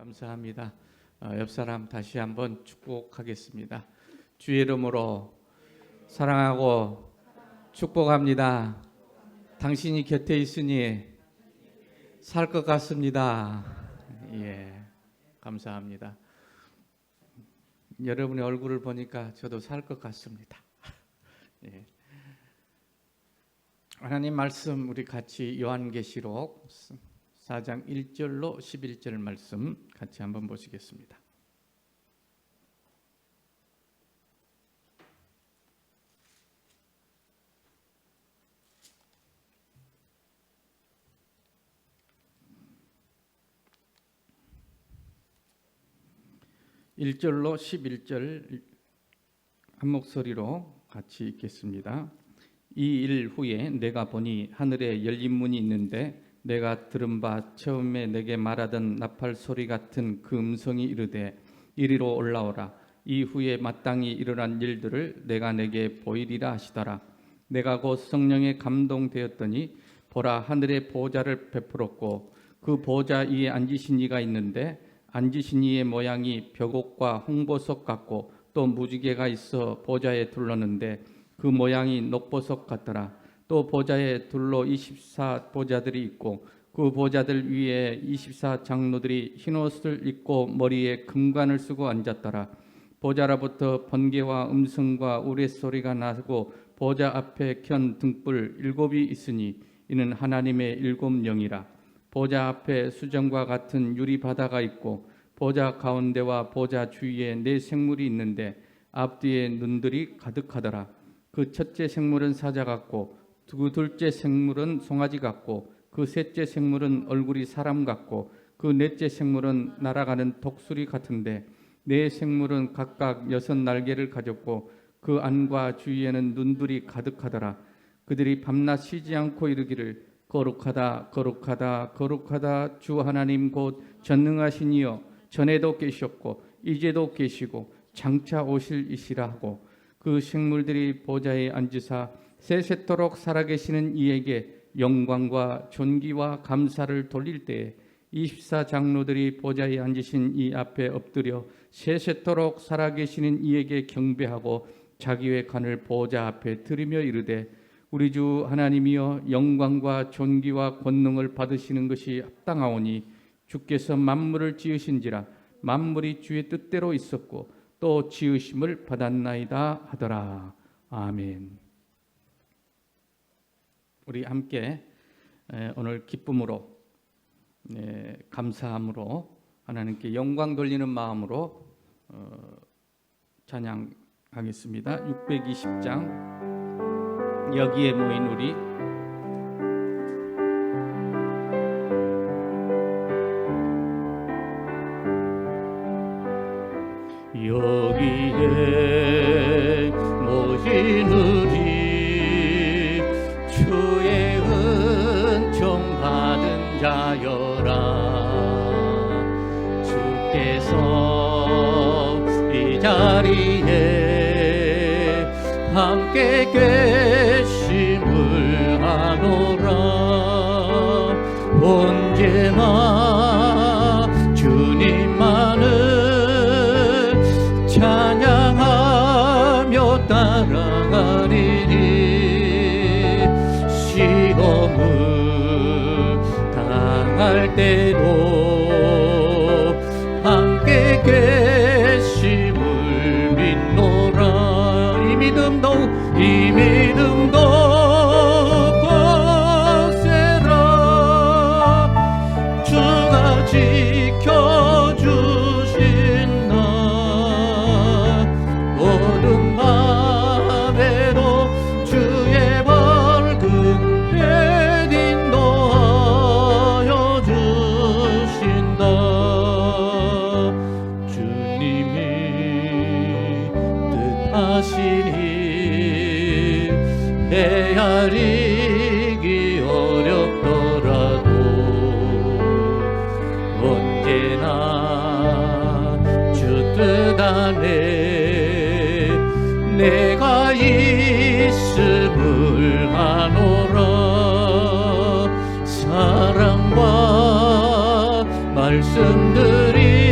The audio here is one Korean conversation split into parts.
감사합니다. 옆 사람 다시 한번 축복하겠습니다. 주의 이름으로 사랑하고 축복합니다. 당신이 곁에 있으니 살 것 같습니다. 예, 감사합니다. 여러분의 얼굴을 보니까 저도 살 것 같습니다. 예. 하나님 말씀 우리 같이 요한계시록 4장 1절로 11절 말씀 같이 한번 보시겠습니다. (1절로) (11절) 한 목소리로 같이 읽겠습니다. 이 일 후에 내가 보니 하늘에 열린 문이 있는데 내가 들은 바 처음에 내게 말하던 나팔 소리 같은 그 음성이 이르되 이리로 올라오라. 이후에 마땅히 일어난 일들을 내가 내게 보이리라 하시더라. 내가 곧 성령에 감동되었더니 보라, 하늘의 보좌를 베풀었고 그 보좌 위에 앉으신 이가 있는데 앉으신 이의 모양이 벽옥과 홍보석 같고 또 무지개가 있어 보좌에 둘렀는데 그 모양이 녹보석 같더라. 또 보좌에 둘러 24 보좌들이 있고 그 보좌들 위에 24 장로들이 흰옷을 입고 머리에 금관을 쓰고 앉았더라. 보좌로부터 번개와 음성과 우레소리가 나고 보좌 앞에 켠 등불 7이 있으니 이는 하나님의 7 영이라. 보좌 앞에 수정과 같은 유리 바다가 있고 보좌 가운데와 보좌 주위에 4 생물이 있는데 앞뒤에 눈들이 가득하더라. 그 첫째 생물은 사자 같고 그 둘째 생물은 송아지 같고 그 셋째 생물은 얼굴이 사람 같고 그 넷째 생물은 날아가는 독수리 같은데 4 생물은 각각 6 날개를 가졌고 그 안과 주위에는 눈들이 가득하더라. 그들이 밤낮 쉬지 않고 이르기를 거룩하다 거룩하다 거룩하다 주 하나님 곧 전능하신 이여 전에도 계셨고 이제도 계시고 장차 오실 이시라 하고 그 생물들이 보좌에 앉으사 세세토록 살아계시는 이에게 영광과 존귀와 감사를 돌릴 때에 24 장로들이 보좌에 앉으신 이 앞에 엎드려 세세토록 살아계시는 이에게 경배하고 자기의 간을 보좌 앞에 들이며 이르되 우리 주 하나님이여 영광과 존귀와 권능을 받으시는 것이 합당하오니 주께서 만물을 지으신지라 만물이 주의 뜻대로 있었고 또 지으심을 받았나이다 하더라. 아멘. 우리 함께 오늘 기쁨으로 감사함으로 하나님께 영광 돌리는 마음으로 찬양하겠습니다. 620장 여기에 모인 우리 여기에 모인 우리 주의 은총 받은 자여라. 주께서 이 자리에 함께 계심을 하노라. 언제나 주님만을 찬양하며 따라가리니 시험을 당할 때도 함께 계심을 믿노라. 이 믿음도 거세라. 주가 지켜주신 어둠 밤에도 주의 밝은 해 인도하여 주신다. 주님이 뜻하시니 헤아리기 어렵더라도 언제나 주 뜻 안에 내가 있음을 아노라. 사랑과 말씀들이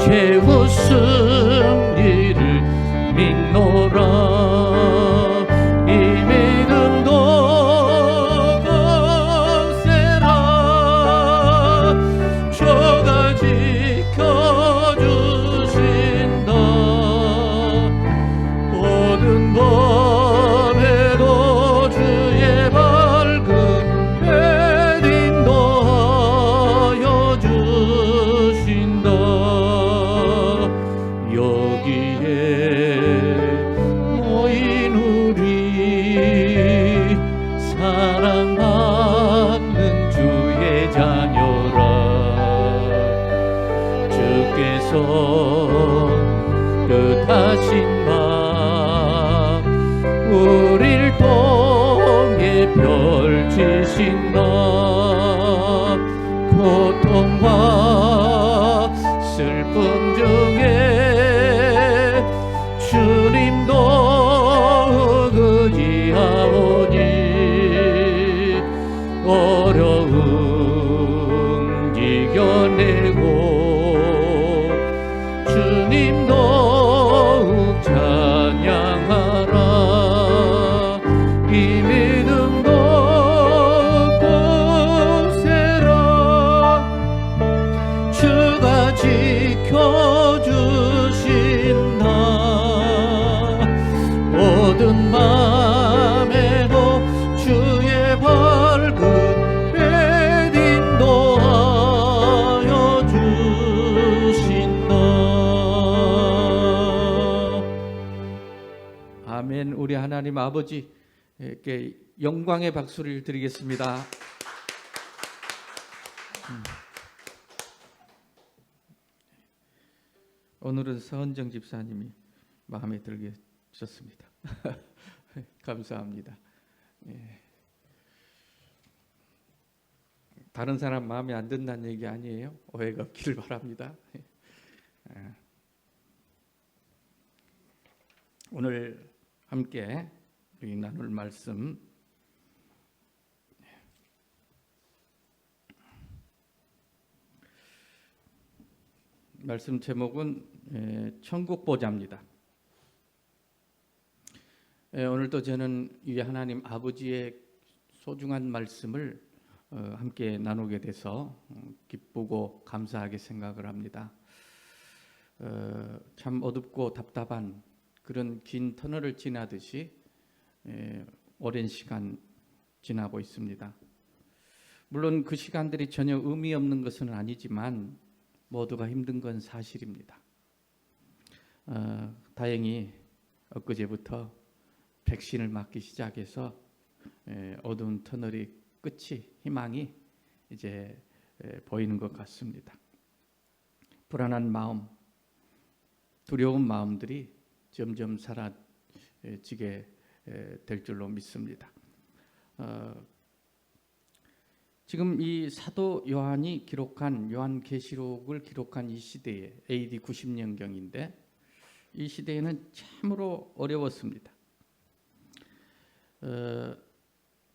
최후 승리를 믿노라. 이 믿음도 거세라. 주가 지켜주신다. 모든 밤에도 주의 밝은 해 인도하여 주신다. 여기에 모인 우리 사랑받는 주의 자녀라. 주께서 뜻하신 바 우릴 통해 펼치신다. 고통과 슬픔 중에 주님도 의지하오니 어려움 이겨내고 주님 더욱 찬양하라. 이 믿음도 거세라. 주가 지켜주신다. 모든 맘에도 주의 밝은 해 인도하여 주신다. 아멘. 우리 하나님 아버지께 영광의 박수를 드리겠습니다. 오늘은 서은정 집사님이 마음에 들게 하셨습니다. 감사합니다. 다른 사람 마음에 안 든다는 얘기 아니에요. 오해가 없기를 바랍니다. 오늘 함께 우리 나눌 말씀 제목은 천국보자입니다. 오늘도 저는 이 하나님 아버지의 소중한 말씀을 함께 나누게 돼서 기쁘고 감사하게 생각을 합니다. 참 어둡고 답답한 그런 긴 터널을 지나듯이 오랜 시간 지나고 있습니다. 물론 그 시간들이 전혀 의미 없는 것은 아니지만 모두가 힘든 건 사실입니다. 다행히 엊그제부터 백신을 맞기 시작해서 어두운 터널이 끝이 희망이 이제 보이는 것 같습니다. 불안한 마음, 두려운 마음들이 점점 사라지게 될 줄로 믿습니다. 지금 이 사도 요한이 기록한 요한계시록을 기록한 이 시대에 AD 90년경인데 이 시대에는 참으로 어려웠습니다.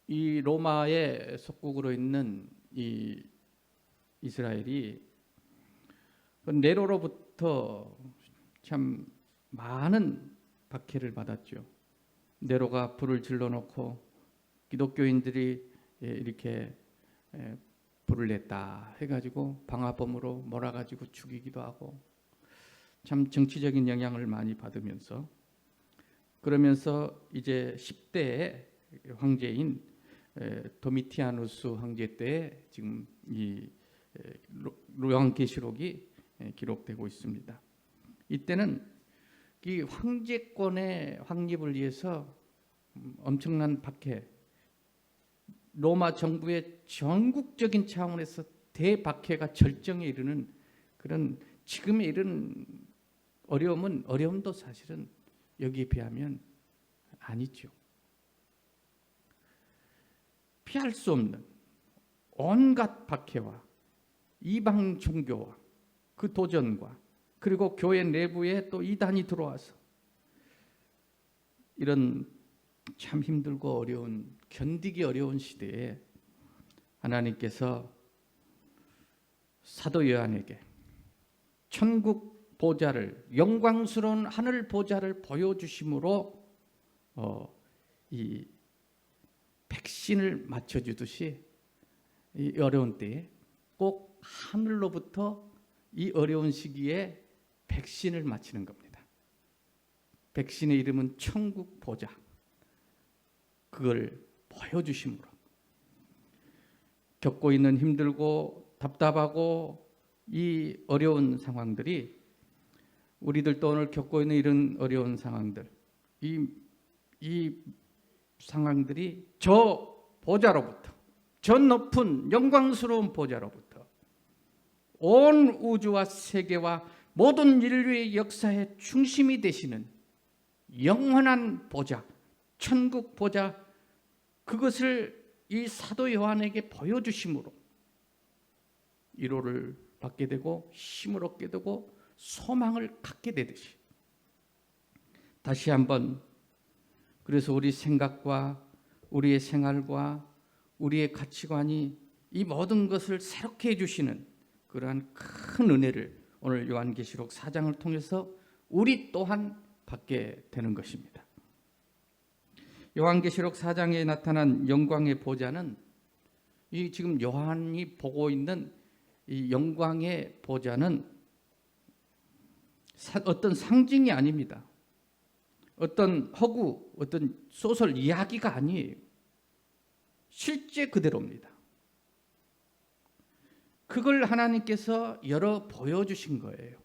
이 로마의 속국으로 있는 이 이스라엘이 네로로부터 참 많은 박해를 받았죠. 네로가 불을 질러놓고 기독교인들이 이렇게 불을 냈다 해가지고 방화범으로 몰아가지고 죽이기도 하고 참 정치적인 영향을 많이 받으면서 그러면서 이제 10대의 황제인 도미티아누스 황제 때 지금 이 요한계시록이 기록되고 있습니다. 이때는 이 황제권의 확립을 위해서 엄청난 박해, 로마 정부의 전국적인 차원에서 대박해가 절정에 이르는 그런 지금에 이른 어려움도 사실은 여기에 비하면 아니죠. 피할 수 없는 온갖 박해와 이방 종교와 그 도전과 그리고 교회 내부에 또 이단이 들어와서 이런 참 힘들고 어려운 견디기 어려운 시대에 하나님께서 사도 요한에게 천국 보좌를, 영광스러운 하늘 보좌를 보여주심으로 이 백신을 맞춰주듯이 이 어려운 때에 꼭 하늘로부터 이 어려운 시기에 백신을 맞히는 겁니다. 백신의 이름은 천국 보좌. 그걸 보여주심으로 겪고 있는 힘들고 답답하고 이 어려운 상황들이, 우리들도 오늘 겪고 있는 이런 어려운 상황들, 이 상황들이 저 보좌로부터, 저 높은 영광스러운 보좌로부터 온 우주와 세계와 모든 인류의 역사의 중심이 되시는 영원한 보좌, 천국 보좌, 그것을 이 사도 요한에게 보여주심으로 위로를 받게 되고 힘을 얻게 되고 소망을 갖게 되듯이, 다시 한번 그래서 우리 생각과 우리의 생활과 우리의 가치관이 이 모든 것을 새롭게 해주시는 그러한 큰 은혜를 오늘 요한계시록 4장을 통해서 우리 또한 받게 되는 것입니다. 요한계시록 4장에 나타난 영광의 보좌는, 이 지금 요한이 보고 있는 이 영광의 보좌는 어떤 상징이 아닙니다. 어떤 허구, 어떤 소설 이야기가 아니에요. 실제 그대로입니다. 그걸 하나님께서 열어 보여주신 거예요.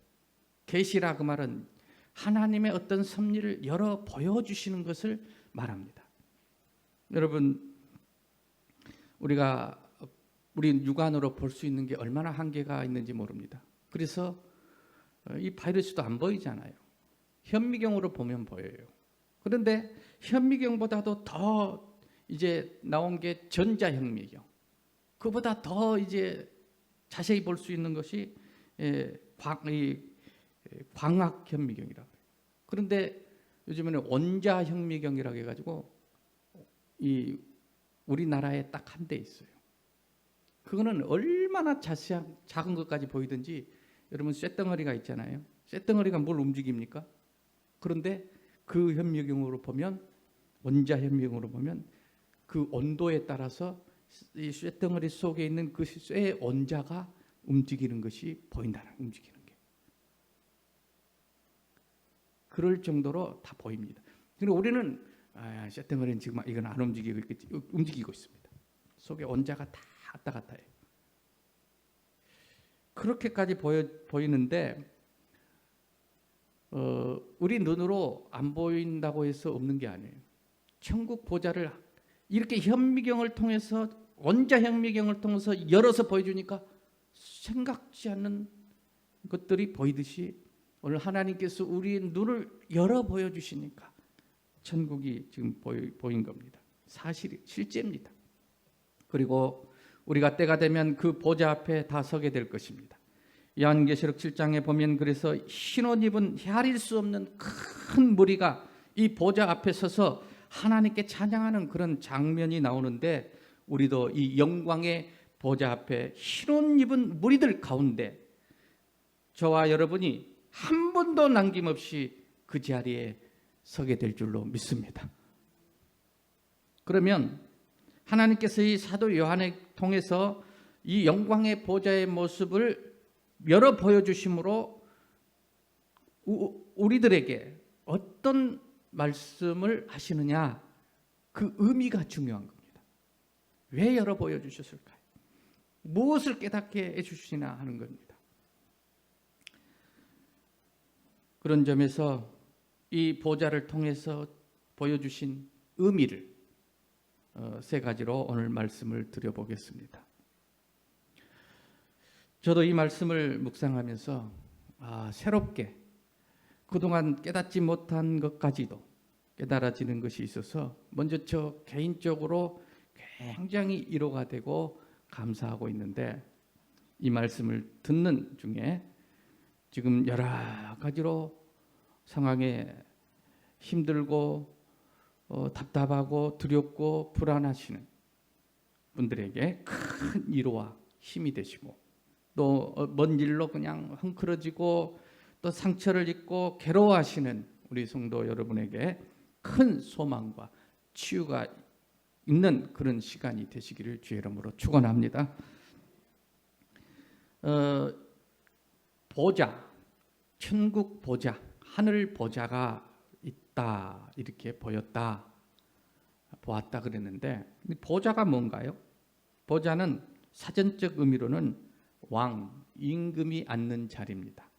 계시라 그 말은 하나님의 어떤 섭리를 열어 보여주시는 것을 말합니다. 여러분, 우리 육안으로 볼 수 있는 게 얼마나 한계가 있는지 모릅니다. 그래서 이 바이러스도 안 보이잖아요. 현미경으로 보면 보여요. 그런데 현미경보다도 더 이제 나온 게 전자현미경. 그보다 더 이제 자세히 볼 수 있는 것이 광학현미경이라고 해요. 그런데 요즘에는 원자현미경이라고 해가지고 이 우리나라에 딱 한 대 있어요. 그거는 얼마나 자세한 작은 것까지 보이든지, 여러분 쇳덩어리가 있잖아요. 쇳덩어리가 뭘 움직입니까? 그런데 그 현미경으로 보면, 원자현미경으로 보면 그 온도에 따라서 이 쇳덩어리 속에 있는 그 쇠의 원자가 움직이는 것이 보인다는, 움직이는 게. 그럴 정도로 다 보입니다. 그런데 우리는 쇳덩어리는 지금 이건 안 움직이고 있겠지. 움직이고 있습니다. 속에 원자가 다 왔다 갔다 해요. 그렇게까지 보이는데 우리 눈으로 안 보인다고 해서 없는 게 아니에요. 천국 보좌를 이렇게 현미경을 통해서, 원자현미경을 통해서 열어서 보여주니까 생각지 않는 것들이 보이듯이 오늘 하나님께서 우리의 눈을 열어 보여주시니까 천국이 지금 보인 겁니다. 사실이, 실제입니다. 그리고 우리가 때가 되면 그 보좌 앞에 다 서게 될 것입니다. 요한계시록 7장에 보면 그래서 흰 옷 입은 헤아릴 수 없는 큰 무리가 이 보좌 앞에 서서 하나님께 찬양하는 그런 장면이 나오는데, 우리도 이 영광의 보좌 앞에 흰 옷 입은 무리들 가운데 저와 여러분이 한 번도 남김없이 그 자리에 서게 될 줄로 믿습니다. 그러면 하나님께서 이 사도 요한을 통해서 이 영광의 보좌의 모습을 열어 보여주심으로 우리들에게 어떤 말씀을 하시느냐, 그 의미가 중요한 겁니다. 왜 열어 보여주셨을까요? 무엇을 깨닫게 해주시나 하는 겁니다. 그런 점에서 이 보좌를 통해서 보여주신 의미를 세 가지로 오늘 말씀을 드려보겠습니다. 저도 이 말씀을 묵상하면서 새롭게 그동안 깨닫지 못한 것까지도 깨달아지는 것이 있어서 먼저 저 개인적으로 굉장히 위로가 되고 감사하고 있는데, 이 말씀을 듣는 중에 지금 여러 가지로 상황에 힘들고 답답하고 두렵고 불안하시는 분들에게 큰 위로와 힘이 되시고, 또 먼 일로 그냥 헝클어지고 또 상처를 입고 괴로워하시는 우리 성도 여러분에게 큰 소망과 치유가 있는 그런 시간이 되시기를 주의 이름으로 축원합니다. 보좌, 천국 보좌, 하늘 보좌가 있다 이렇게 보였다, 보았다 그랬는데 보좌가 뭔가요? 보좌는 사전적 의미로는 왕, 임금이 앉는 자리입니다.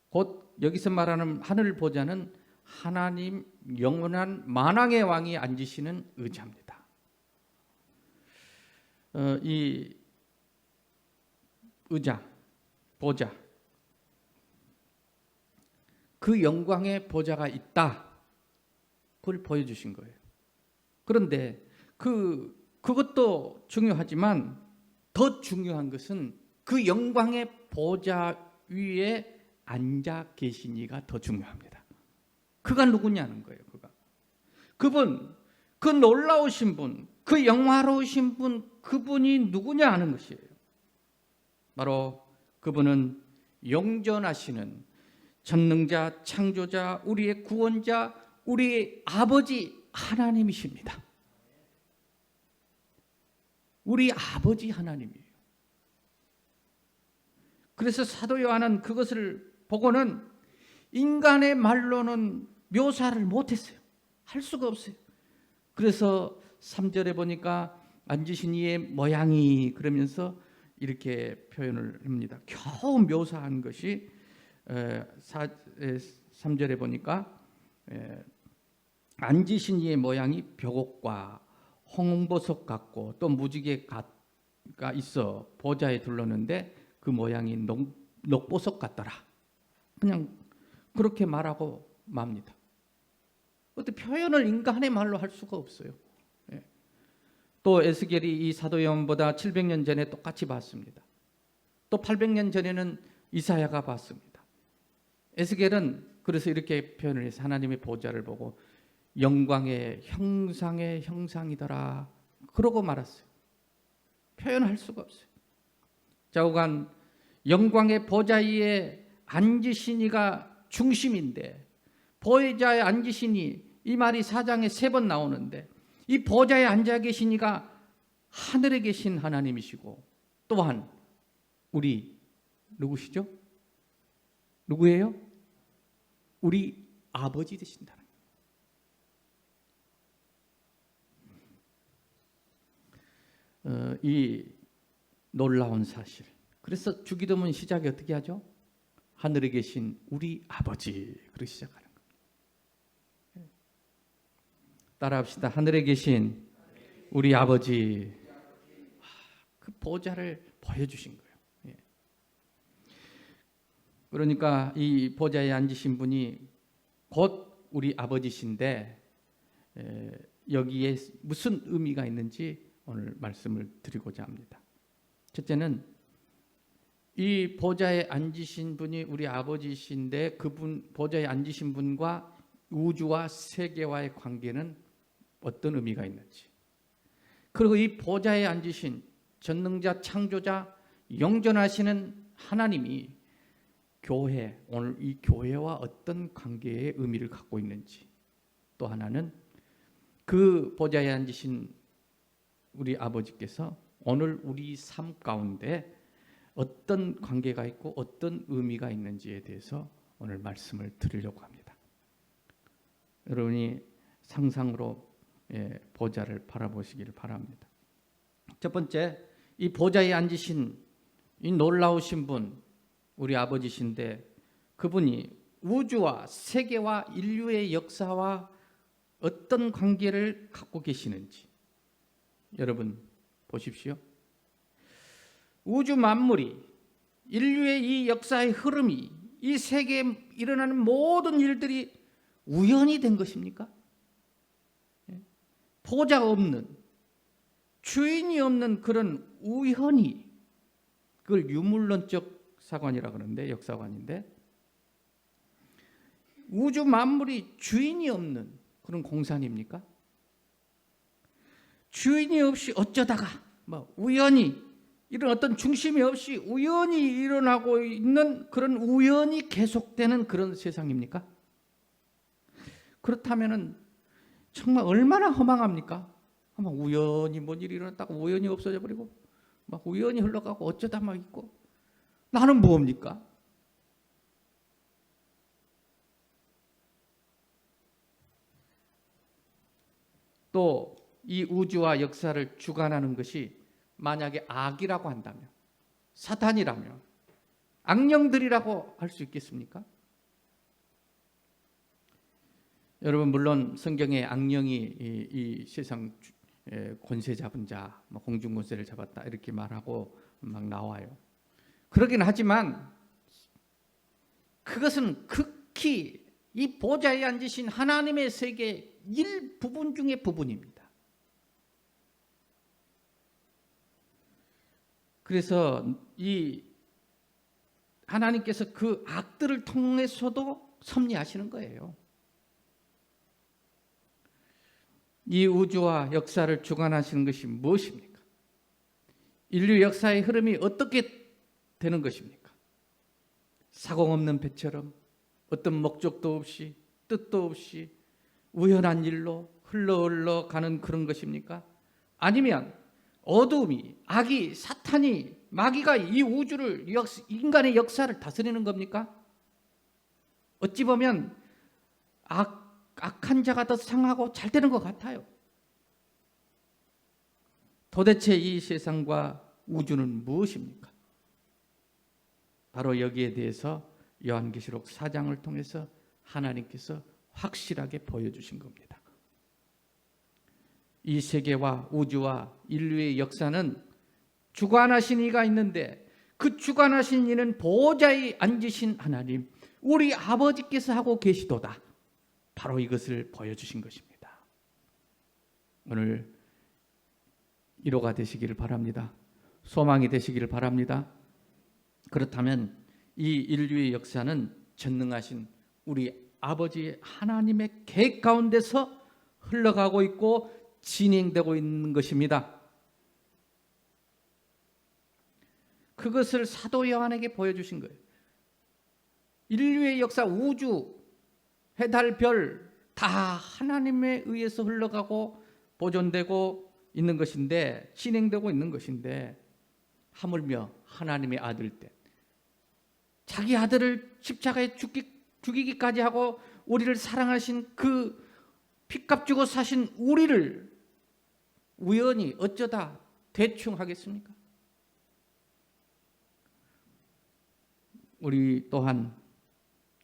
곧 여기서 말하는 하늘 보좌는 하나님 영원한 만왕의 왕이 앉으시는 의자입니다. 이 의자, 보좌, 그 영광의 보좌가 있다, 그걸 보여주신 거예요. 그런데 그것도 중요하지만 더 중요한 것은 그 영광의 보좌 위에 앉아 계신 이가 더 중요합니다. 그가 누구냐는 거예요. 그분, 그 놀라우신 분, 그 영화로우신 분, 그분이 누구냐 하는 것이에요. 바로 그분은 영존하시는 전능자, 창조자, 우리의 구원자, 우리의 아버지 하나님이십니다. 우리 아버지 하나님이에요. 그래서 사도 요한은 그것을 보고는 인간의 말로는 묘사를 못했어요. 할 수가 없어요. 그래서 3절에 보니까 앉으신 이의 모양이, 그러면서 이렇게 표현을 합니다. 겨우 묘사한 것이 3절에 보니까 앉으신 이의 모양이 벽옥과 홍보석 같고 또 무지개가 있어 보좌에 둘렀는데 그 모양이 녹보석 같더라. 그냥 그렇게 말하고 맙니다. 어떻게 표현을 인간의 말로 할 수가 없어요. 또 에스겔이 이 사도 요한보다 700년 전에 똑같이 봤습니다. 또 800년 전에는 이사야가 봤습니다. 에스겔은 그래서 이렇게 표현을 해서 하나님의 보좌를 보고 영광의 형상의 형상이더라 그러고 말았어요. 표현할 수가 없어요. 좌우간 영광의 보좌 위에 앉으신 이가 중심인데, 보좌에 앉으신 이 말이 4장에 3번 나오는데, 이 보좌에 앉아 계신 이가 하늘에 계신 하나님이시고 또한 우리 누구시죠? 누구예요? 우리 아버지 되신다는 거예요. 이 놀라운 사실. 그래서 주기도문 시작이 어떻게 하죠? 하늘에 계신 우리 아버지, 그렇게 시작하는 거예요. 따라합시다. 하늘에 계신 우리 아버지. 그 보좌를 보여주신 거예요. 그러니까 이 보좌에 앉으신 분이 곧 우리 아버지신데, 여기에 무슨 의미가 있는지 오늘 말씀을 드리고자 합니다. 첫째는 이 보좌에 앉으신 분이 우리 아버지신데, 그분 보좌에 앉으신 분과 우주와 세계와의 관계는 어떤 의미가 있는지, 그리고 이 보좌에 앉으신 전능자, 창조자, 영존하시는 하나님이 교회, 오늘 이 교회와 어떤 관계의 의미를 갖고 있는지, 또 하나는 그 보좌에 앉으신 우리 아버지께서 오늘 우리 삶 가운데 어떤 관계가 있고 어떤 의미가 있는지에 대해서 오늘 말씀을 드리려고 합니다. 여러분이 상상으로 보좌를 바라보시기를 바랍니다. 첫 번째, 이 보좌에 앉으신 이 놀라우신 분, 우리 아버지신데, 그분이 우주와 세계와 인류의 역사와 어떤 관계를 갖고 계시는지 여러분 보십시오. 우주 만물이, 인류의 이 역사의 흐름이, 이 세계에 일어나는 모든 일들이 우연이 된 것입니까? 보좌 없는, 주인이 없는 그런 우연이, 그걸 유물론적 사관이라고 그러는데, 역사관인데, 우주 만물이 주인이 없는 그런 공산입니까? 주인이 없이 어쩌다가 우연히 이런 어떤 중심이 없이 우연히 일어나고 있는 그런 우연히 계속되는 그런 세상입니까? 그렇다면은 정말 얼마나 허망합니까? 아마 우연히 뭔 일이 일어났다고 우연히 없어져 버리고 막 우연히 흘러가고 어쩌다 막 있고 나는 뭡니까? 또 이 우주와 역사를 주관하는 것이 만약에 악이라고 한다면, 사탄이라면, 악령들이라고 할 수 있겠습니까? 여러분 물론 성경에 악령이 이 세상 권세 잡은 자, 공중 권세를 잡았다 이렇게 말하고 막 나와요. 그러긴 하지만 그것은 극히 이 보좌에 앉으신 하나님의 세계의 일부분 중의 부분입니다. 그래서 이 하나님께서 그 악들을 통해서도 섭리하시는 거예요. 이 우주와 역사를 주관하시는 것이 무엇입니까? 인류 역사의 흐름이 어떻게 되는 것입니까? 사공 없는 배처럼 어떤 목적도 없이 뜻도 없이 우연한 일로 흘러 가는 그런 것입니까? 아니면 어둠이, 악이, 사탄이, 마귀가 이 우주를, 인간의 역사를 다스리는 겁니까? 어찌 보면 악한 자가 더 상하고 잘 되는 것 같아요. 도대체 이 세상과 우주는 무엇입니까? 바로 여기에 대해서 요한계시록 4장을 통해서 하나님께서 확실하게 보여주신 겁니다. 이 세계와 우주와 인류의 역사는 주관하신 이가 있는데 그 주관하신 이는 보좌에 앉으신 하나님, 우리 아버지께서 하고 계시도다. 바로 이것을 보여주신 것입니다. 오늘 위로가 되시기를 바랍니다. 소망이 되시기를 바랍니다. 그렇다면 이 인류의 역사는 전능하신 우리 아버지 하나님의 계획 가운데서 흘러가고 있고 진행되고 있는 것입니다. 그것을 사도 요한에게 보여주신 거예요. 인류의 역사, 우주, 해달, 별 다 하나님에 의해서 흘러가고 보존되고 있는 것인데, 진행되고 있는 것인데, 하물며 하나님의 아들 때 자기 아들을 십자가에 죽이기까지 하고 우리를 사랑하신 그 핏값 주고 사신 우리를 우연히 어쩌다 대충 하겠습니까? 우리 또한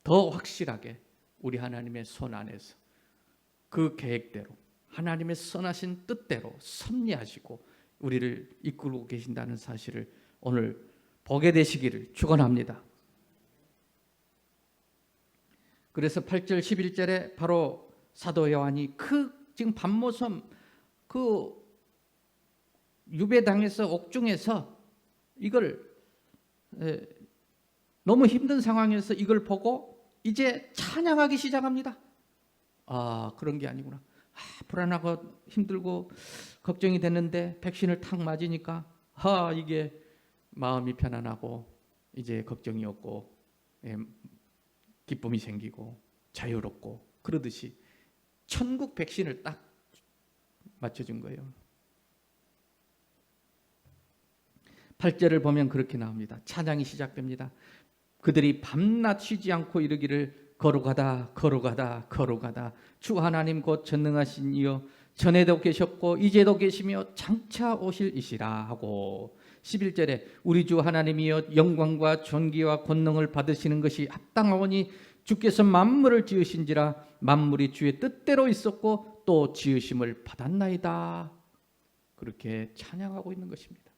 더 확실하게 우리 하나님의 손 안에서 그 계획대로 하나님의 선하신 뜻대로 섭리하시고 우리를 이끌고 계신다는 사실을 오늘 보게 되시기를 축원합니다. 그래서 8절 11절에 바로 사도 요한이 지금 밤모섬 유배당에서 옥중에서 이걸 너무 힘든 상황에서 이걸 보고 이제 찬양하기 시작합니다. 그런 게 아니구나. 불안하고 힘들고 걱정이 됐는데 백신을 탁 맞으니까 이게 마음이 편안하고 이제 걱정이 없고 기쁨이 생기고 자유롭고 그러듯이 천국 백신을 딱 맞춰준 거예요. 8절을 보면 그렇게 나옵니다. 찬양이 시작됩니다. 그들이 밤낮 쉬지 않고 이르기를 걸어가다 걸어가다 걸어가다 주 하나님 곧 전능하신 이여 전에도 계셨고 이제도 계시며 장차 오실 이시라 하고 11절에 우리 주 하나님이여 영광과 존귀와 권능을 받으시는 것이 합당하오니 주께서 만물을 지으신지라 만물이 주의 뜻대로 있었고 또 지으심을 받았나이다. 그렇게 찬양하고 있는 것입니다.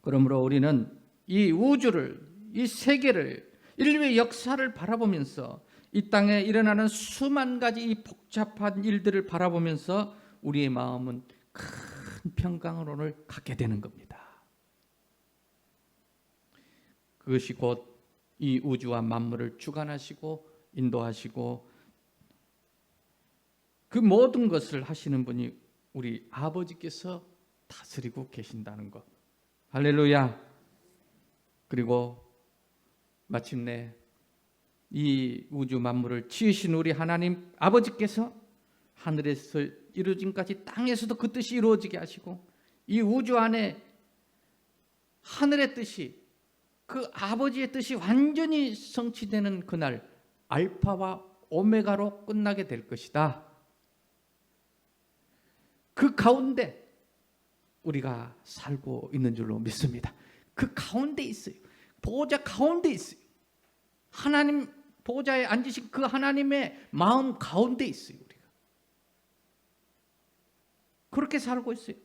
그러므로 우리는 이 우주를, 이 세계를, 인류의 역사를 바라보면서 이 땅에 일어나는 수만 가지 이 복잡한 일들을 바라보면서 우리의 마음은 큰 평강을 오늘 갖게 되는 겁니다. 그것이 곧 이 우주와 만물을 주관하시고 인도하시고 그 모든 것을 하시는 분이 우리 아버지께서 다스리고 계신다는 것. 할렐루야. 그리고 마침내 이 우주 만물을 지으신 우리 하나님 아버지께서 하늘에서 이루어진까지 땅에서도 그 뜻이 이루어지게 하시고 이 우주 안에 하늘의 뜻이 그 아버지의 뜻이 완전히 성취되는 그날 알파와 오메가로 끝나게 될 것이다. 그 가운데 우리가 살고 있는 줄로 믿습니다. 그 가운데 있어요. 보호자 가운데 있어요. 하나님 보호자에 앉으신 그 하나님의 마음 가운데 있어요. 우리가 그렇게 살고 있어요.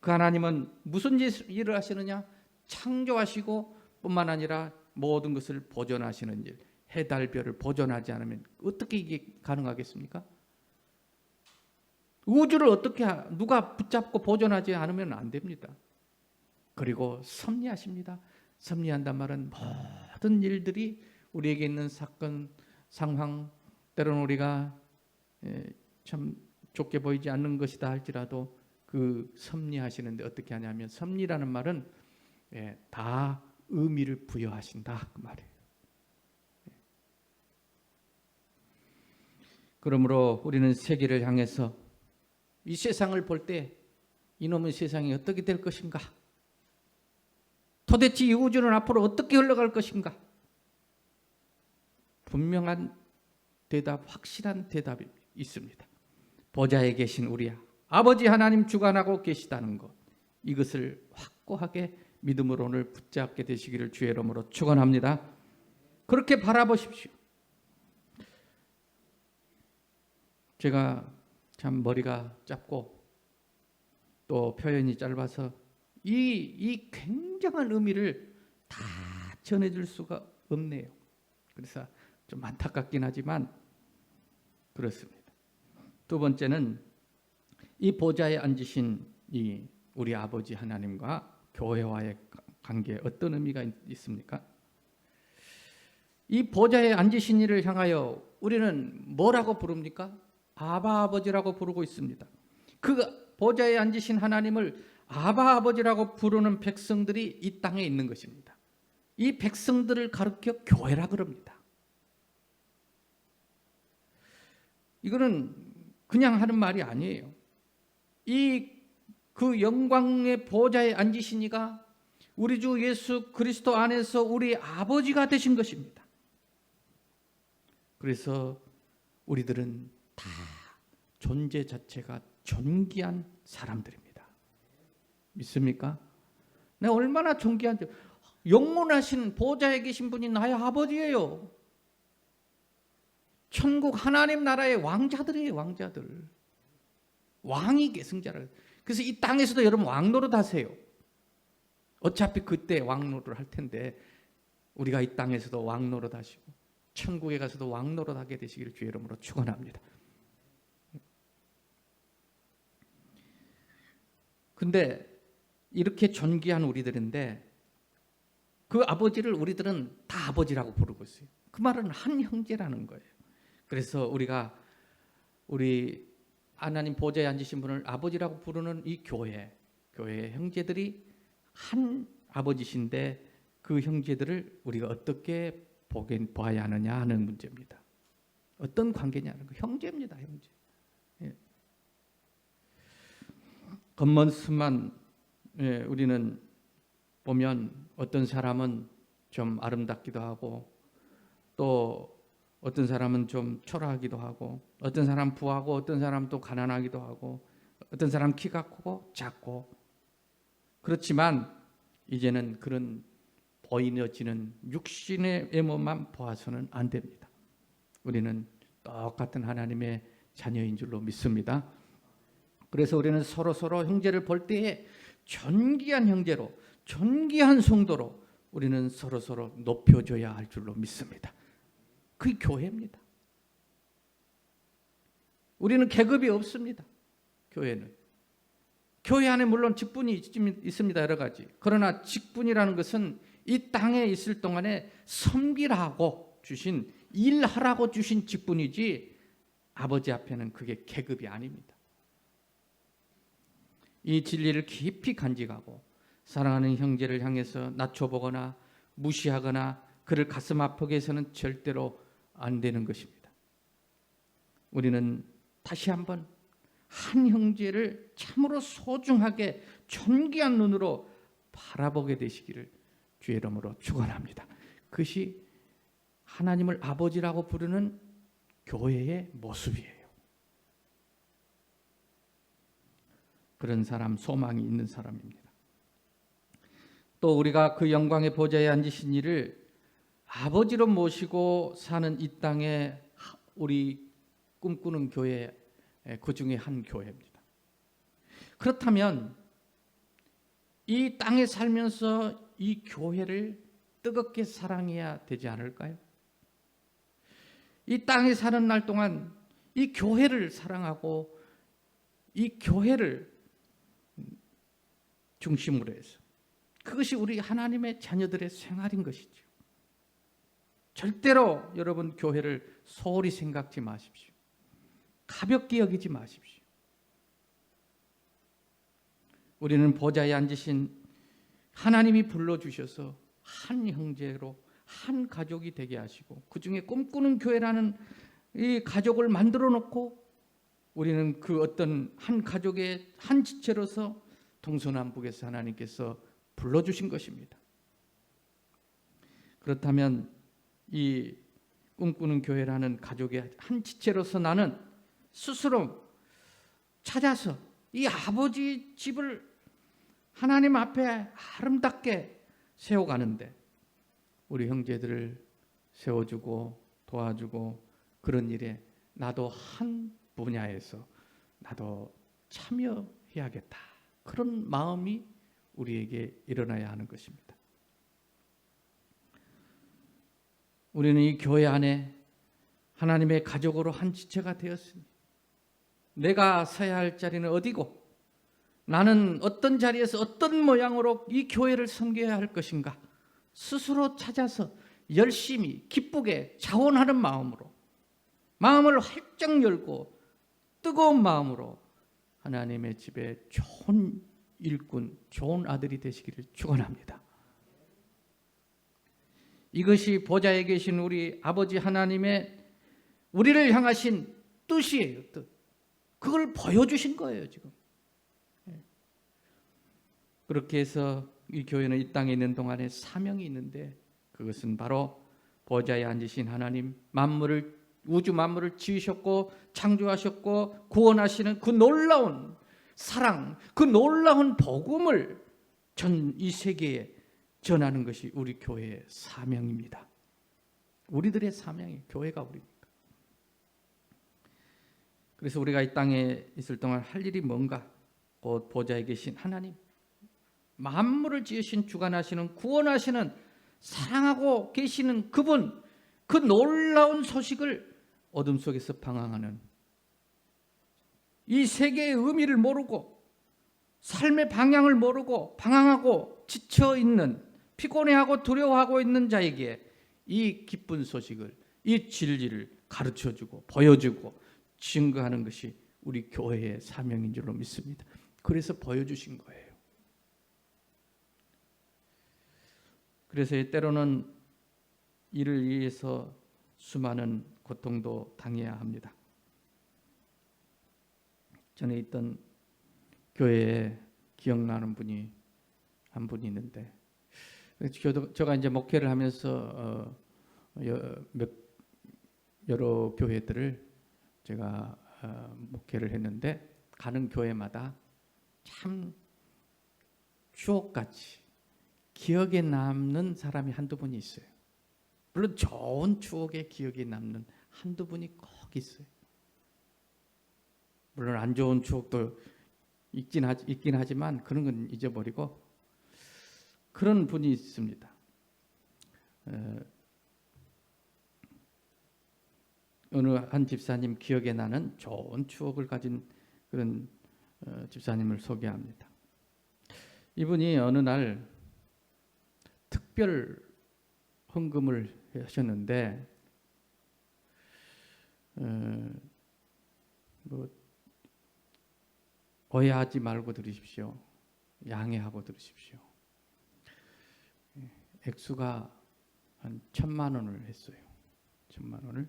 그 하나님은 무슨 일을 하시느냐? 창조하시고 뿐만 아니라 모든 것을 보존하시는 일. 해, 달, 별을 보존하지 않으면 어떻게 이게 가능하겠습니까? 우주를 어떻게 누가 붙잡고 보존하지 않으면 안 됩니다. 그리고 섭리하십니다. 섭리한단 말은 모든 일들이 우리에게 있는 사건, 상황, 때로는 우리가 참 좋게 보이지 않는 것이다 할지라도 그 섭리하시는데 어떻게 하냐면 섭리라는 말은 다 의미를 부여하신다 그 말이에요. 그러므로 우리는 세계를 향해서 이 세상을 볼 때 이놈의 세상이 어떻게 될 것인가? 도대체 이 우주는 앞으로 어떻게 흘러갈 것인가? 분명한 대답, 확실한 대답이 있습니다. 보좌에 계신 우리 아버지 하나님 주관하고 계시다는 것, 이것을 확고하게 믿음으로 오늘 붙잡게 되시기를 주의 이름으로 축원합니다. 그렇게 바라보십시오. 제가 참 머리가 짧고 또 표현이 짧아서 이 굉장한 의미를 다 전해줄 수가 없네요. 그래서 좀 안타깝긴 하지만 그렇습니다. 두 번째는 이 보좌에 앉으신 이 우리 아버지 하나님과 교회와의 관계에 어떤 의미가 있습니까? 이 보좌에 앉으신 이를 향하여 우리는 뭐라고 부릅니까? 아바 아버지라고 부르고 있습니다. 그 보좌에 앉으신 하나님을 아바 아버지라고 부르는 백성들이 이 땅에 있는 것입니다. 이 백성들을 가르쳐 교회라 그럽니다. 이거는 그냥 하는 말이 아니에요. 그 영광의 보좌에 앉으신 이가 우리 주 예수 그리스도 안에서 우리 아버지가 되신 것입니다. 그래서 우리들은 다 존재 자체가 존귀한 사람들입니다. 믿습니까? 내가 얼마나 존귀한지. 영원하신 보좌에 계신 분이 나의 아버지예요. 천국 하나님 나라의 왕자들이에요. 왕자들. 왕이 계승자를. 그래서 이 땅에서도 여러분 왕노릇 하세요. 어차피 그때 왕노릇 할 텐데 우리가 이 땅에서도 왕노릇 하시고 천국에 가서도 왕노릇 하게 되시기를 주의 이름으로 축원합니다. 근데 이렇게 존귀한 우리들인데 그 아버지를 우리들은 다 아버지라고 부르고 있어요. 그 말은 한 형제라는 거예요. 그래서 우리가 우리 하나님 보좌에 앉으신 분을 아버지라고 부르는 이 교회의 형제들이 한 아버지신데 그 형제들을 우리가 어떻게 봐야 하느냐 하는 문제입니다. 어떤 관계냐는 거. 형제입니다. 형제. 예. 겉모습만 우리는 보면 어떤 사람은 좀 아름답기도 하고 또 어떤 사람은 좀 초라하기도 하고 어떤 사람 부하고 어떤 사람 또 가난하기도 하고 어떤 사람 키가 크고 작고 그렇지만 이제는 그런 보이어지는 육신의 외모만 보아서는 안 됩니다. 우리는 똑같은 하나님의 자녀인 줄로 믿습니다. 그래서 우리는 서로 형제를 볼 때에 존귀한 형제로 존귀한 성도로 우리는 서로 높여줘야 할 줄로 믿습니다. 그게 교회입니다. 우리는 계급이 없습니다. 교회는. 교회 안에 물론 직분이 있습니다. 여러 가지. 그러나 직분이라는 것은 이 땅에 있을 동안에 섬기라고 주신, 일하라고 주신 직분이지 아버지 앞에는 그게 계급이 아닙니다. 이 진리를 깊이 간직하고 사랑하는 형제를 향해서 낮춰보거나 무시하거나 그를 가슴 아프게 해서는 절대로 안 되는 것입니다. 우리는 다시 한번 한 형제를 참으로 소중하게 존귀한 눈으로 바라보게 되시기를 주의 이름으로 축원합니다. 그것이 하나님을 아버지라고 부르는 교회의 모습이에요. 그런 사람, 소망이 있는 사람입니다. 또 우리가 그 영광의 보좌에 앉으신 이를 아버지로 모시고 사는 이 땅에 우리 꿈꾸는 교회, 그 중에 한 교회입니다. 그렇다면 이 땅에 살면서 이 교회를 뜨겁게 사랑해야 되지 않을까요? 이 땅에 사는 날 동안 이 교회를 사랑하고 이 교회를 중심으로 해서, 그것이 우리 하나님의 자녀들의 생활인 것이죠. 절대로 여러분 교회를 소홀히 생각지 마십시오. 가볍게 여기지 마십시오. 우리는 보좌에 앉으신 하나님이 불러주셔서 한 형제로 한 가족이 되게 하시고 그 중에 꿈꾸는 교회라는 이 가족을 만들어 놓고 우리는 그 어떤 한 가족의 한 지체로서 동서남북에서 하나님께서 불러주신 것입니다. 그렇다면 이 꿈꾸는 교회라는 가족의 한 지체로서 나는 스스로 찾아서 이 아버지 집을 하나님 앞에 아름답게 세워가는데 우리 형제들을 세워주고 도와주고 그런 일에 나도 한 분야에서 나도 참여해야겠다. 그런 마음이 우리에게 일어나야 하는 것입니다. 우리는 이 교회 안에 하나님의 가족으로 한 지체가 되었으니 내가 서야 할 자리는 어디고 나는 어떤 자리에서 어떤 모양으로 이 교회를 섬겨야 할 것인가 스스로 찾아서 열심히 기쁘게 자원하는 마음으로 마음을 활짝 열고 뜨거운 마음으로 하나님의 집에 좋은 일꾼, 좋은 아들이 되시기를 축원합니다. 이것이 보좌에 계신 우리 아버지 하나님의 우리를 향하신 뜻이에요. 뜻. 그걸 보여주신 거예요, 지금. 그렇게 해서 이 교회는 이 땅에 있는 동안에 사명이 있는데 그것은 바로 보좌에 앉으신 하나님, 만물을 우주 만물을 지으셨고 창조하셨고 구원하시는 그 놀라운 사랑, 그 놀라운 복음을 전 이 세계에 전하는 것이 우리 교회의 사명입니다. 우리들의 사명이 교회가 우리입니다. 그래서 우리가 이 땅에 있을 동안 할 일이 뭔가? 곧 보좌에 계신 하나님, 만물을 지으신 주관하시는 구원하시는 사랑하고 계시는 그분, 그 놀라운 소식을 어둠 속에서 방황하는 이 세계의 의미를 모르고 삶의 방향을 모르고 방황하고 지쳐있는 피곤해하고 두려워하고 있는 자에게 이 기쁜 소식을 이 진리를 가르쳐주고 보여주고 증거하는 것이 우리 교회의 사명인 줄로 믿습니다. 그래서 보여주신 거예요. 그래서 때로는 이를 위해서 수많은 고통도 당해야 합니다. 전에 있던 교회에 기억나는 분이 한 분이 있는데 제가 이제 목회를 하면서 여러 교회들을 제가 목회를 했는데 가는 교회마다 참 추억같이 기억에 남는 사람이 한두 분이 있어요. 물론 좋은 추억에 기억에 남는 한두 분이 꼭 있어요. 물론 안 좋은 추억도 있긴 하지만 그런 건 잊어버리고 그런 분이 있습니다. 어느 한 집사님 기억에 나는 좋은 추억을 가진 그런 집사님을 소개합니다. 이분이 어느 날 특별 헌금을 하셨는데 오해하지 말고 들으십시오. 양해하고 들으십시오. 액수가 한 1,000만 원을 했어요. 1,000만 원을.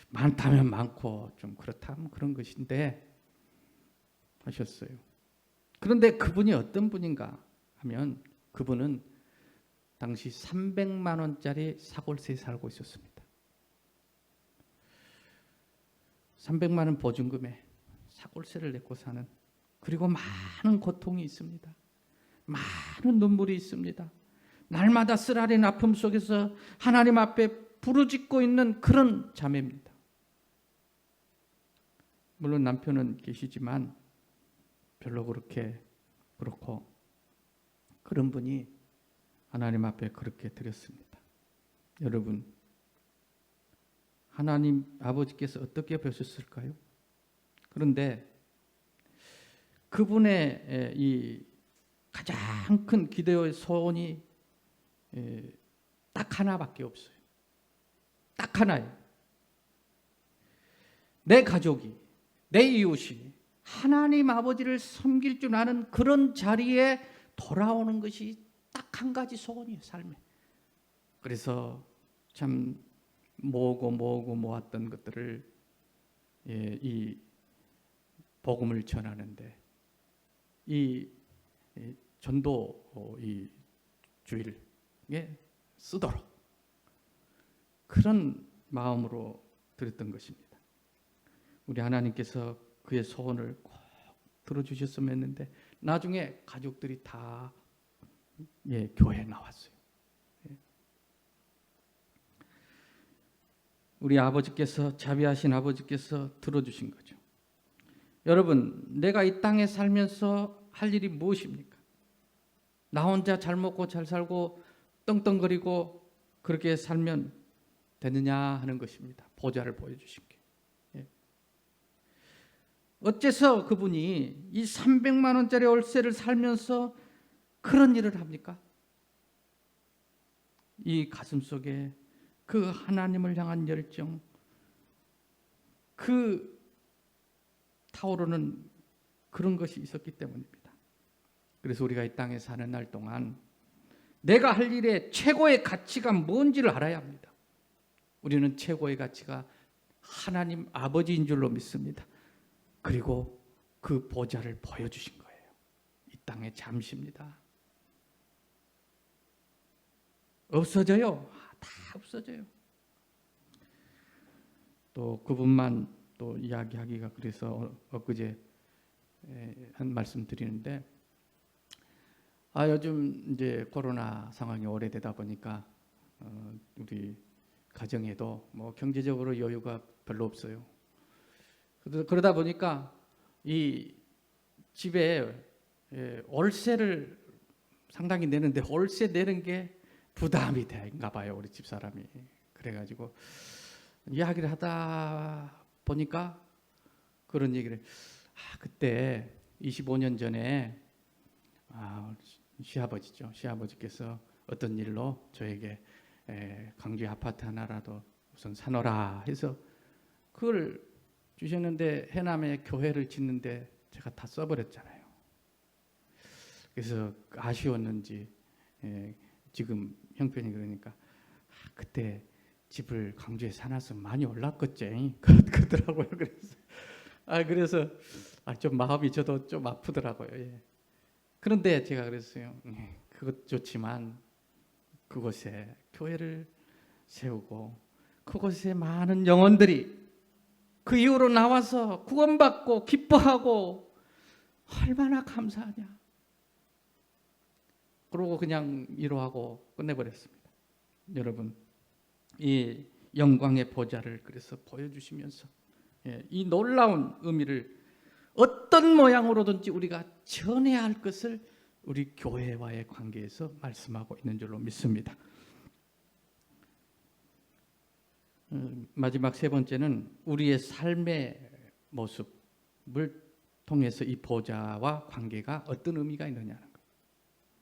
많다면 많고 좀 그렇다면 그런 것인데 하셨어요. 그런데 그분이 어떤 분인가 하면 그분은 당시 300만 원짜리 사골세에 살고 있었습니다. 300만 원 보증금에 사골세를 내고 사는, 그리고 많은 고통이 있습니다. 많은 눈물이 있습니다. 날마다 쓰라린 아픔 속에서 하나님 앞에 부르짖고 있는 그런 자매입니다. 물론 남편은 계시지만 별로 그렇고 그런 분이 하나님 앞에 그렇게 드렸습니다. 여러분, 하나님 아버지께서 어떻게 보셨을까요? 그런데 그분의 이 가장 큰 기도의 소원이 딱 하나밖에 없어요. 딱 하나예요. 내 가족이, 내 이웃이 하나님 아버지를 섬길 줄 아는 그런 자리에 돌아오는 것이 딱 한 가지 소원이에요, 삶에. 그래서 참 모았던 것들을 이 복음을 전하는데, 이 전도 이 주일에 쓰도록 그런 마음으로 드렸던 것입니다. 우리 하나님께서 그의 소원을 꼭 들어주셨으면 했는데 나중에 가족들이 다 교회에 나왔어요. 우리 아버지께서, 자비하신 아버지께서 들어주신 거죠. 여러분, 내가 이 땅에 살면서 할 일이 무엇입니까? 나 혼자 잘 먹고 잘 살고 떵떵거리고 그렇게 살면 되느냐 하는 것입니다. 보좌를 보여주신 게. 어째서 그분이 이 300만 원짜리 월세를 살면서 그런 일을 합니까? 이 가슴 속에 그 하나님을 향한 열정, 그 타오르는 그런 것이 있었기 때문입니다. 그래서 우리가 이 땅에 사는 날 동안 내가 할 일의 최고의 가치가 뭔지를 알아야 합니다. 우리는 최고의 가치가 하나님 아버지인 줄로 믿습니다. 그리고 그 보좌를 보여주신 거예요. 이 땅에 잠시입니다. 없어져요. 다 없어져요. 또 그분만 또 이야기하기가 그래서 엊그제 한 말씀 드리는데, 요즘 이제 코로나 상황이 오래되다 보니까 우리 가정에도 뭐 경제적으로 여유가 별로 없어요. 그러다 보니까 이 집에 월세를 상당히 내는데 월세 내는 게 부담이 되는가 봐요, 우리 집사람이. 그래가지고 이야기를 하다 보니까 그런 얘기를, 그때 25년 전에 시아버지께서 어떤 일로 저에게 광주에 아파트 하나라도 우선 사놓으라 해서 그걸 주셨는데 해남에 교회를 짓는데 제가 다 써버렸잖아요. 그래서 아쉬웠는지 지금 형편이 그러니까 그때 집을 광주에 사놨으면 많이 올랐겠지 그러더라고요. 그래서 좀 마음이 저도 좀 아프더라고요. 그런데 제가 그랬어요. 그것 좋지만 그곳에 교회를 세우고 그곳에 많은 영혼들이 그 이후로 나와서 구원받고 기뻐하고 얼마나 감사하냐. 그러고 그냥 위로하고 끝내버렸습니다. 여러분, 이 영광의 보좌를 그래서 보여주시면서 이 놀라운 의미를 어떤 모양으로든지 우리가 전해야 할 것을 우리 교회와의 관계에서 말씀하고 있는 줄로 믿습니다. 마지막 세 번째는 우리의 삶의 모습을 통해서 이 보좌와 관계가 어떤 의미가 있느냐는 것.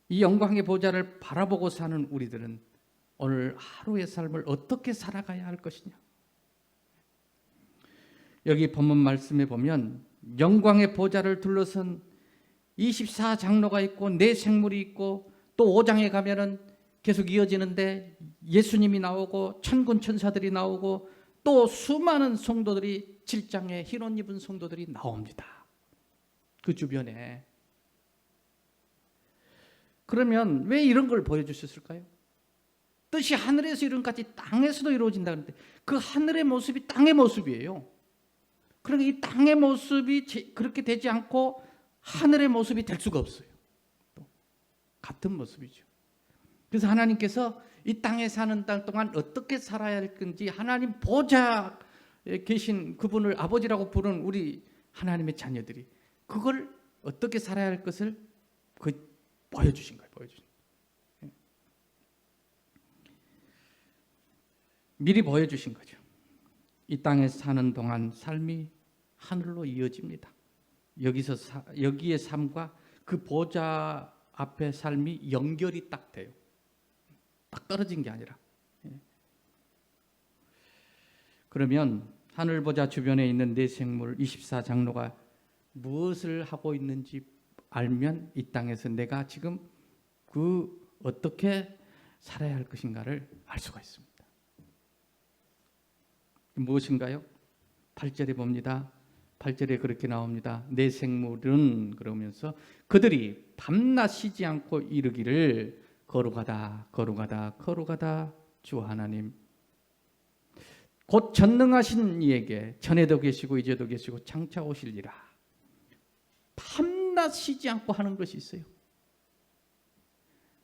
이 영광의 보좌를 바라보고 사는 우리들은 오늘 하루의 삶을 어떻게 살아가야 할 것이냐. 여기 본문 말씀에 보면 영광의 보좌를 둘러선 24장로가 있고 네 생물이 있고 또 5장에 가면은 계속 이어지는데 예수님이 나오고 천군 천사들이 나오고 또 수많은 성도들이 7장에 흰 옷 입은 성도들이 나옵니다. 그 주변에. 그러면 왜 이런 걸 보여주셨을까요? 뜻이 하늘에서 이룬 같이 땅에서도 이루어진다는데 그 하늘의 모습이 땅의 모습이에요. 그러니까 이 땅의 모습이 그렇게 되지 않고 하늘의 모습이 될 수가 없어요. 또 같은 모습이죠. 그래서 하나님께서 이 땅에 사는 땅 동안 어떻게 살아야 할 건지 하나님 보좌에 계신 그분을 아버지라고 부르는 우리 하나님의 자녀들이 그걸 어떻게 살아야 할 것을 보여주신 거예요. 보여주신 거예요. 미리 보여주신 거죠. 이 땅에 사는 동안 삶이 하늘로 이어집니다. 여기의 삶과 그 보좌 앞의 삶이 연결이 딱 돼요. 딱 떨어진 게 아니라. 그러면 하늘 보좌 주변에 있는 네 생물 24장로가 무엇을 하고 있는지 알면 이 땅에서 내가 지금 어떻게 살아야 할 것인가를 알 수가 있습니다. 무엇인가요? 8절에 봅니다. 8절에 그렇게 나옵니다. 내 생물은 그러면서 그들이 밤낮 쉬지 않고 이르기를 거룩하다 거룩하다 거룩하다 주 하나님 곧 전능하신 이에게 전에도 계시고 이제도 계시고 장차 오실리라. 밤낮 쉬지 않고 하는 것이 있어요.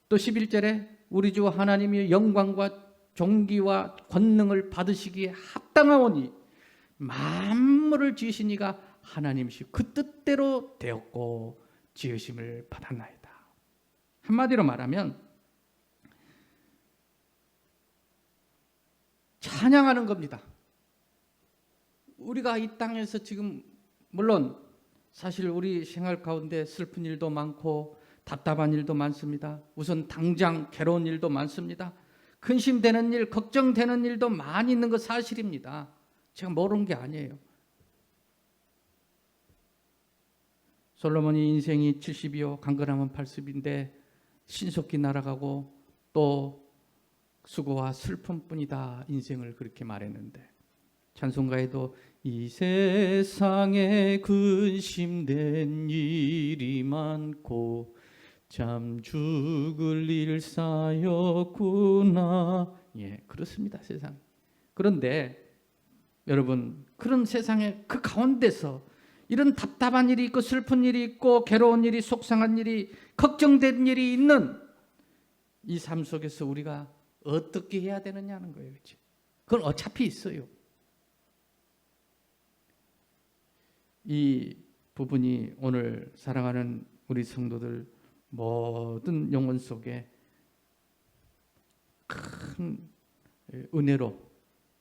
또 11절에 우리 주 하나님이 영광과 존귀와 권능을 받으시기에 합당하오니 만물을 지으신 이가 하나님이시고 그 뜻대로 되었고 지으심을 받았나이다. 한마디로 말하면 찬양하는 겁니다. 우리가 이 땅에서 지금 물론 사실 우리 생활 가운데 슬픈 일도 많고 답답한 일도 많습니다. 우선 당장 괴로운 일도 많습니다. 근심되는 일, 걱정되는 일도 많이 있는 거 사실입니다. 제가 모르는 게 아니에요. 솔로몬이 인생이 70이요 강건하면 80인데 신속히 날아가고 또 수고와 슬픔뿐이다 인생을 그렇게 말했는데 찬송가에도 이 세상에 근심된 일이 많고 참 죽을 일 쌓였구나. 예, 그렇습니다. 세상. 그런데 여러분 그런 세상에 그 가운데서 이런 답답한 일이 있고 슬픈 일이 있고 괴로운 일이 속상한 일이 걱정된 일이 있는 이 삶 속에서 우리가 어떻게 해야 되느냐는 거예요. 그렇죠? 그건 어차피 있어요. 이 부분이 오늘 사랑하는 우리 성도들 모든 영혼 속에 큰 은혜로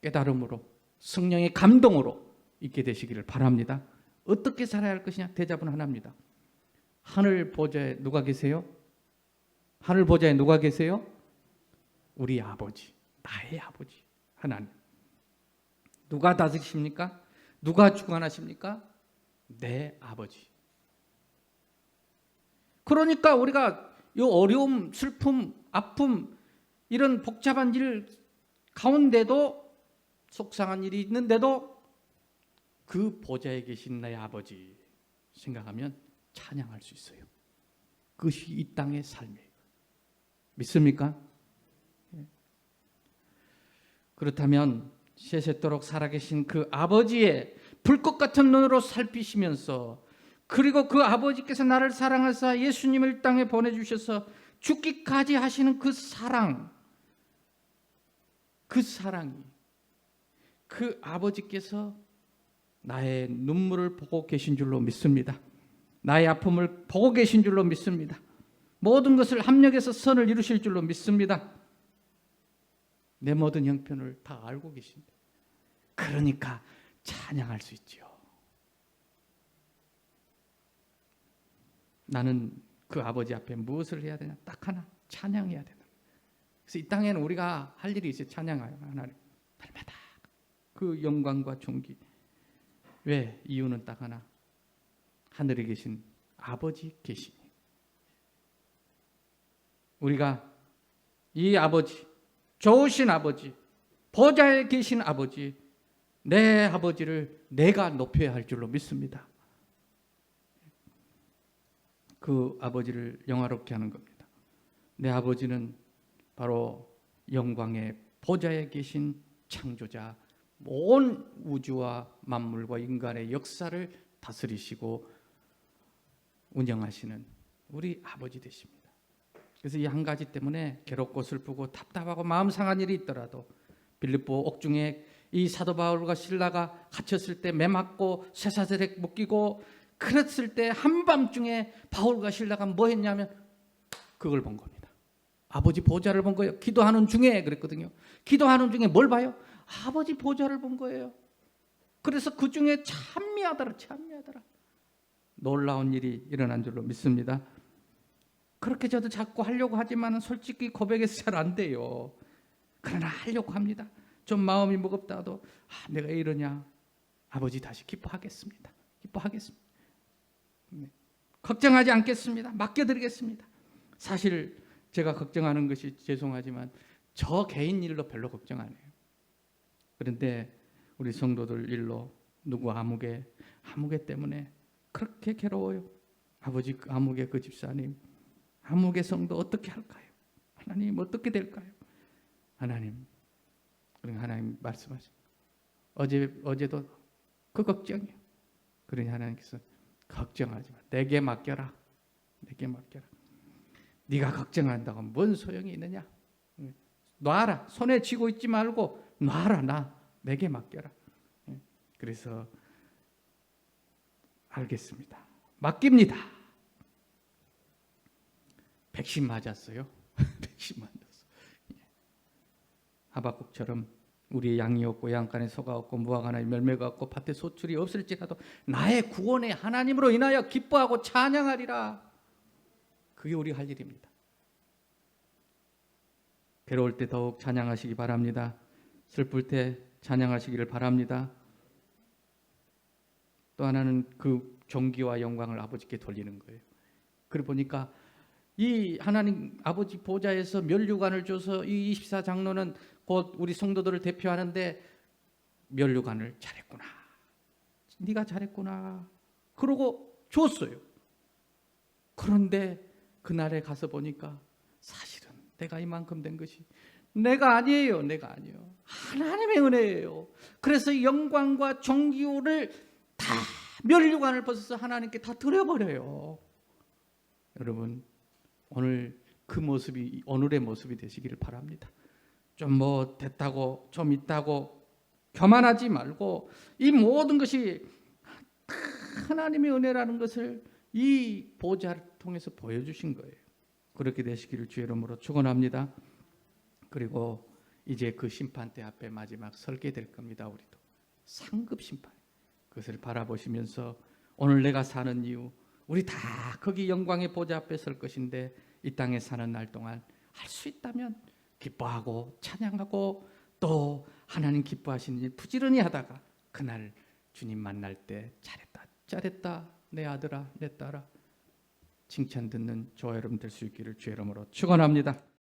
깨달음으로 성령의 감동으로 있게 되시기를 바랍니다. 어떻게 살아야 할 것이냐? 대답은 하나입니다. 하늘 보좌에 누가 계세요? 하늘 보좌에 누가 계세요? 우리 아버지, 나의 아버지 하나님. 누가 다스리십니까? 누가 주관하십니까? 내 아버지. 그러니까 우리가 이 어려움, 슬픔, 아픔 이런 복잡한 일 가운데도 속상한 일이 있는데도 그 보좌에 계신 나의 아버지 생각하면 찬양할 수 있어요. 그것이 이 땅의 삶이에요. 믿습니까? 그렇다면 세세토록 살아계신 그 아버지의 불꽃 같은 눈으로 살피시면서 그리고 그 아버지께서 나를 사랑하사 예수님을 땅에 보내주셔서 죽기까지 하시는 그 사랑, 그 사랑이 그 아버지께서 나의 눈물을 보고 계신 줄로 믿습니다. 나의 아픔을 보고 계신 줄로 믿습니다. 모든 것을 합력해서 선을 이루실 줄로 믿습니다. 내 모든 형편을 다 알고 계신다. 그러니까 찬양할 수 있지요. 나는 그 아버지 앞에 무엇을 해야 되냐? 딱 하나, 찬양해야 된다. 그래서 이 땅에는 우리가 할 일이 있어요. 찬양하여 하나님 날마다 그 영광과 존귀. 왜? 이유는 딱 하나. 하늘에 계신 아버지 계시니 우리가 이 아버지, 좋으신 아버지, 보좌에 계신 아버지, 내 아버지를 내가 높여야 할 줄로 믿습니다. 그 아버지를 영화롭게 하는 겁니다. 내 아버지는 바로 영광의 보좌에 계신 창조자, 온 우주와 만물과 인간의 역사를 다스리시고 운영하시는 우리 아버지 되십니다. 그래서 이 한 가지 때문에 괴롭고 슬프고 답답하고 마음 상한 일이 있더라도 빌립보 옥중에 이 사도 바울과 실라가 갇혔을 때 매 맞고 쇠사슬에 묶이고 그랬을 때 한밤중에 바울과 실라가 뭐 했냐면 그걸 본 겁니다. 아버지 보좌를 본 거예요. 기도하는 중에 그랬거든요. 기도하는 중에 뭘 봐요? 아버지 보좌를 본 거예요. 그래서 그 중에 찬미하더라. 놀라운 일이 일어난 줄로 믿습니다. 그렇게 저도 자꾸 하려고 하지만 솔직히 고백해서 잘 안 돼요. 그러나 하려고 합니다. 좀 마음이 무겁다도 내가 왜 이러냐. 아버지 다시 기뻐하겠습니다. 네. 걱정하지 않겠습니다. 맡겨드리겠습니다. 사실 제가 걱정하는 것이 죄송하지만 저 개인 일로 별로 걱정 안 해요. 그런데 우리 성도들 일로 누구 아무개 때문에 그렇게 괴로워요. 아버지 아무개 그 집사님, 아무개 성도 어떻게 할까요? 하나님 어떻게 될까요? 하나님, 그러니 하나님 말씀하시고 어제도 그 걱정이에요. 그러니 하나님께서 걱정하지 마. 내게 맡겨라. 네가 걱정한다고 뭔 소용이 있느냐? 놔라. 손에 쥐고 있지 말고 놔라. 내게 맡겨라. 그래서 알겠습니다. 맡깁니다. 백신 맞았어요. 백신 맞았어. 하박국처럼 우리의 양이 없고 양간에 소가 없고 무화과 하나에 열매가 없고 밭에 소출이 없을지라도 나의 구원의 하나님으로 인하여 기뻐하고 찬양하리라. 그게 우리 할 일입니다. 괴로울 때 더욱 찬양하시기 바랍니다. 슬플 때 찬양하시기를 바랍니다. 또 하나는 그 존귀와 영광을 아버지께 돌리는 거예요. 그러고 보니까 이 하나님 아버지 보좌에서 면류관을 줘서 이 24장로는 곧 우리 성도들을 대표하는데 면류관을 잘했구나. 네가 잘했구나. 그러고 줬어요. 그런데 그날에 가서 보니까 사실은 내가 이만큼 된 것이 내가 아니에요. 하나님의 은혜예요. 그래서 영광과 존귀를 다 면류관을 벗어서 하나님께 다 드려버려요. 여러분 오늘 그 모습이 오늘의 모습이 되시기를 바랍니다. 좀 뭐 됐다고 좀 있다고 교만하지 말고 이 모든 것이 하나님의 은혜라는 것을 이 보좌를 통해서 보여주신 거예요. 그렇게 되시기를 주의 이름으로 축원합니다. 그리고 이제 그 심판대 앞에 마지막 설게 될 겁니다. 우리도 상급 심판 그것을 바라보시면서 오늘 내가 사는 이유 우리 다 거기 영광의 보좌 앞에 설 것인데 이 땅에 사는 날 동안 할 수 있다면 기뻐하고 찬양하고 또 하나님 기뻐하시는 일 부지런히 하다가 그날 주님 만날 때 잘했다 내 아들아 내 딸아 칭찬 듣는 저와 여러분 될 수 있기를 주의 이름으로 축원합니다.